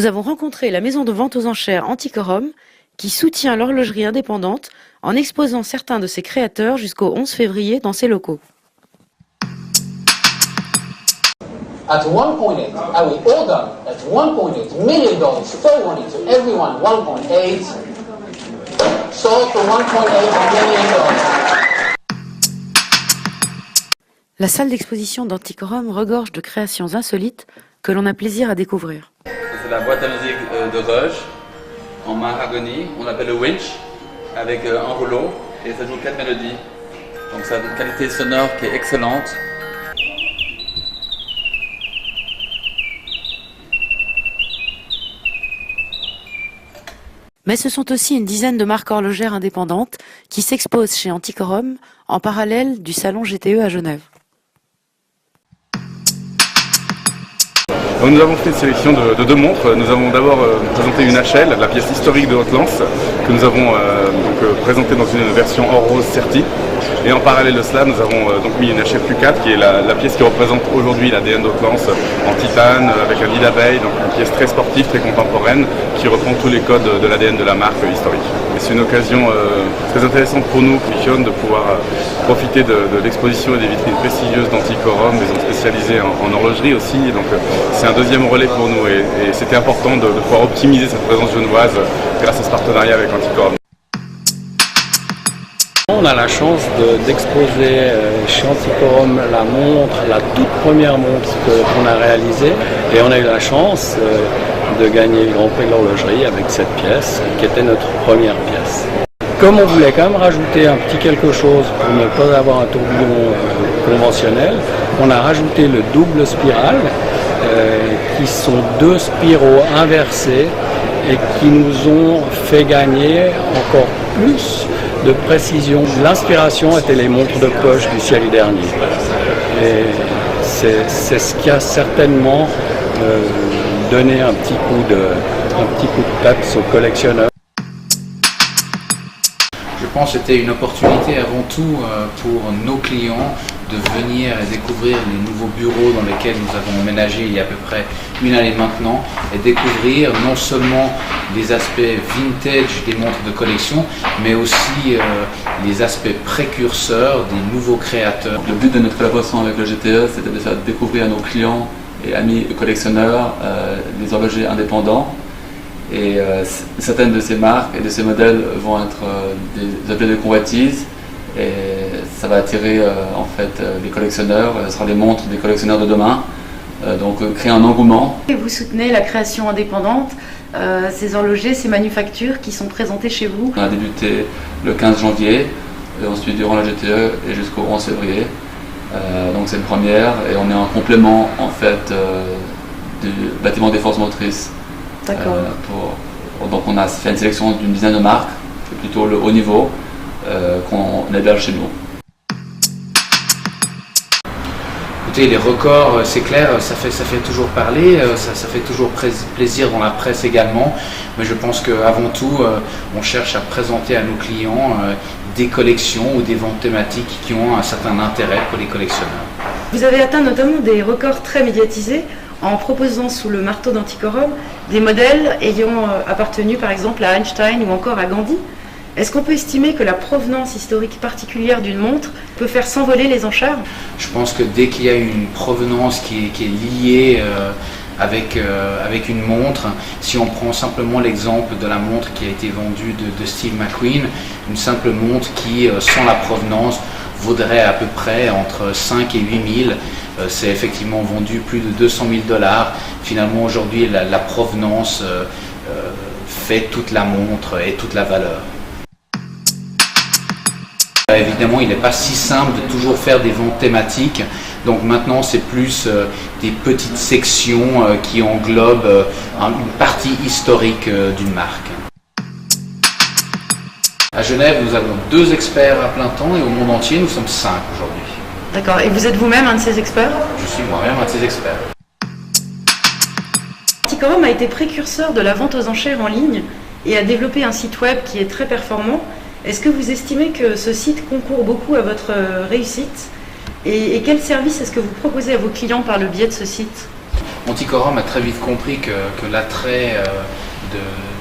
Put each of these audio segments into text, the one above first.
avons rencontré la maison de vente aux enchères Antiquorum qui soutient l'horlogerie indépendante en exposant certains de ses créateurs jusqu'au 11 février dans ses locaux. At 1.8, and we all done at $1.8 million full money to everyone, 1.8 sold for $1.8 million. La salle d'exposition d'Antiquorum regorge de créations insolites que l'on a plaisir à découvrir. C'est la boîte à musique de Roche en mahagoni, on l'appelle le winch, avec un rouleau et ça joue 4 mélodies. Donc ça a une qualité sonore qui est excellente. Mais ce sont aussi une dizaine de marques horlogères indépendantes qui s'exposent chez Antiquorum en parallèle du salon GTE à Genève. Nous avons fait une sélection de deux montres. Nous avons d'abord présenté une HL, la pièce historique de Haute-Lance, que nous avons présentée dans une version or rose certi. Et en parallèle de cela, nous avons donc mis une HL Q4 qui est la pièce qui représente aujourd'hui l'ADN d'Haute-Lance en titane, avec un lit d'abeille, donc une pièce très sportive, très contemporaine, qui reprend tous les codes de l'ADN de la marque historique. Et c'est une occasion très intéressante pour nous, Fichion, de pouvoir profiter de l'exposition et des vitrines prestigieuses d'Antiquorum, maison spécialisée en horlogerie aussi. Donc c'est un deuxième relais pour nous et c'était important de pouvoir optimiser cette présence genevoise grâce à ce partenariat avec Antiquorum. On a la chance d'exposer chez Antiquorum la montre, la toute première montre qu'on a réalisée, et on a eu la chance de gagner le Grand Prix de l'horlogerie avec cette pièce qui était notre première pièce. Comme on voulait quand même rajouter un petit quelque chose pour ne pas avoir un tourbillon conventionnel, on a rajouté le double spirale qui sont deux spiraux inversés et qui nous ont fait gagner encore plus de précision. L'inspiration était les montres de poche du siècle dernier. Et c'est ce qui a certainement donné un petit coup de peps aux collectionneurs. Je pense que c'était une opportunité avant tout pour nos clients de venir et découvrir les nouveaux bureaux dans lesquels nous avons emménagé il y a à peu près une année maintenant et découvrir non seulement les aspects vintage des montres de collection mais aussi les aspects précurseurs des nouveaux créateurs. Le but de notre collaboration avec le GTE, c'était de faire découvrir à nos clients et amis collectionneurs des horlogers indépendants. Et certaines de ces marques et de ces modèles vont être des objets de convoitise et ça va attirer en fait les collectionneurs, ce sera des montres des collectionneurs de demain, donc créer un engouement. Et vous soutenez la création indépendante, ces horlogers, ces manufactures qui sont présentées chez vous. On a débuté le 15 janvier et ensuite durant la GTE et jusqu'au 11 février, donc c'est une première et on est en complément en fait du bâtiment des forces motrices. Donc on a fait une sélection d'une dizaine de marques, c'est plutôt le haut niveau qu'on héberge chez nous. Écoutez, les records, c'est clair, ça fait toujours parler, ça fait toujours plaisir dans la presse également, mais je pense qu'avant tout, on cherche à présenter à nos clients des collections ou des ventes thématiques qui ont un certain intérêt pour les collectionneurs. Vous avez atteint notamment des records très médiatisés en proposant sous le marteau d'Antiquorum des modèles ayant appartenu par exemple à Einstein ou encore à Gandhi. Est-ce qu'on peut estimer que la provenance historique particulière d'une montre peut faire s'envoler les enchères? Je pense que dès qu'il y a une provenance qui est liée avec une montre, si on prend simplement l'exemple de la montre qui a été vendue de Steve McQueen, une simple montre qui, sans la provenance, vaudrait à peu près entre 5 et 8 000. C'est effectivement vendu plus de 200 000 $. Finalement, aujourd'hui, la provenance fait toute la montre et toute la valeur. Évidemment, il n'est pas si simple de toujours faire des ventes thématiques. Donc maintenant, c'est plus des petites sections qui englobent une partie historique d'une marque. À Genève, nous avons 2 experts à plein temps et au monde entier, nous sommes 5 aujourd'hui. D'accord. Et vous êtes vous-même un de ces experts? Je suis moi-même un de ces experts. Antiquorum a été précurseur de la vente aux enchères en ligne et a développé un site web qui est très performant. Est-ce que vous estimez que ce site concourt beaucoup à votre réussite? Et quel service est-ce que vous proposez à vos clients par le biais de ce site? Antiquorum a très vite compris que l'attrait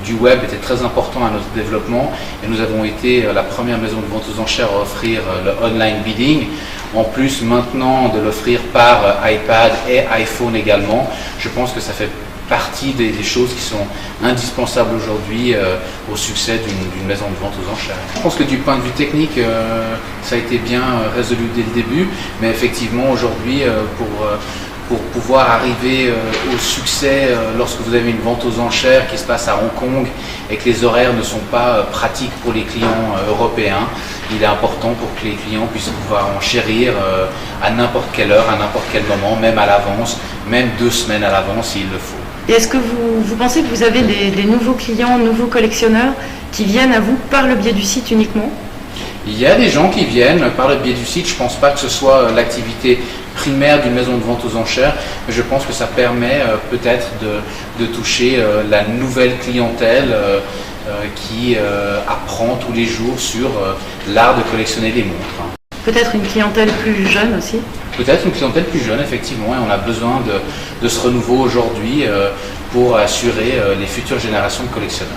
du web était très important à notre développement et nous avons été la première maison de vente aux enchères à offrir le online bidding. En plus maintenant de l'offrir par iPad et iPhone également, je pense que ça fait partie des choses qui sont indispensables aujourd'hui au succès d'une maison de vente aux enchères. Je pense que du point de vue technique, ça a été bien résolu dès le début, mais effectivement aujourd'hui, pour pouvoir arriver au succès lorsque vous avez une vente aux enchères qui se passe à Hong Kong et que les horaires ne sont pas pratiques pour les clients européens, il est important pour que les clients puissent pouvoir enchérir à n'importe quelle heure, à n'importe quel moment, même à l'avance, même 2 semaines à l'avance s'il le faut. Et est-ce que vous pensez que vous avez des nouveaux clients, nouveaux collectionneurs qui viennent à vous par le biais du site uniquement? Il y a des gens qui viennent par le biais du site. Je ne pense pas que ce soit l'activité primaire d'une maison de vente aux enchères, mais je pense que ça permet peut-être de toucher la nouvelle clientèle qui apprend tous les jours sur l'art de collectionner les montres. Peut-être une clientèle plus jeune aussi? Peut-être une clientèle plus jeune, effectivement, et on a besoin de ce renouveau aujourd'hui pour assurer les futures générations de collectionneurs.